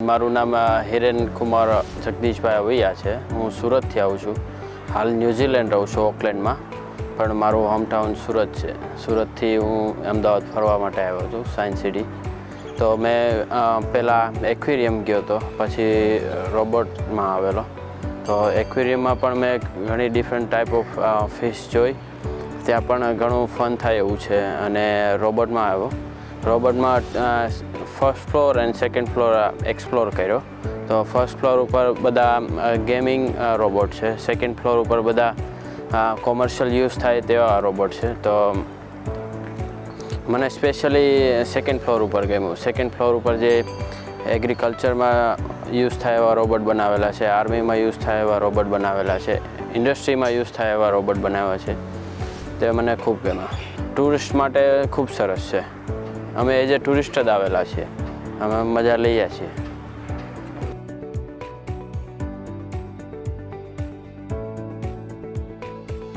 મારું નામ હિરેન કુમાર જગદીશભાઈ અવૈયા છે. હું સુરતથી આવું છું. હાલ ન્યૂઝીલેન્ડ રહું છું, ઓકલેન્ડમાં, પણ મારું હોમટાઉન સુરત છે. સુરતથી હું અમદાવાદ ફરવા માટે આવ્યો હતો, સાયન્સ સિટી. તો મેં પહેલાં એક્વેરિયમ ગયો હતો, પછી રોબોટમાં આવેલો. તો એક્વેરિયમમાં પણ મેં ઘણી ડિફરન્ટ ટાઈપ ઓફ ફિશ જોઈ. ત્યાં પણ ઘણું ફન થાય એવું છે. અને રોબોટમાં આવ્યો. રોબોટમાં first floor and second floor explore કર્યો. તો ફર્સ્ટ ફ્લોર ઉપર બધા ગેમિંગ રોબોટ છે. સેકન્ડ ફ્લોર ઉપર બધા કોમર્શિયલ યુઝ થાય તેવા રોબોટ છે. તો મને સ્પેશિયલી સેકન્ડ ફ્લોર ઉપર ગમ્યું. સેકન્ડ ફ્લોર ઉપર જે એગ્રીકલ્ચરમાં યુઝ થાય એવા રોબોટ બનાવેલા છે, આર્મીમાં યુઝ થાય એવા રોબોટ બનાવેલા છે, ઇન્ડસ્ટ્રીમાં યુઝ થાય એવા રોબોટ બનાવ્યા છે. તે મને ખૂબ ગમ્યા. ટુરિસ્ટ માટે ખૂબ સરસ છે. અમે એઝ એ ટુરિસ્ટ જ આવેલા છીએ. અમે મજા લઈએ છીએ.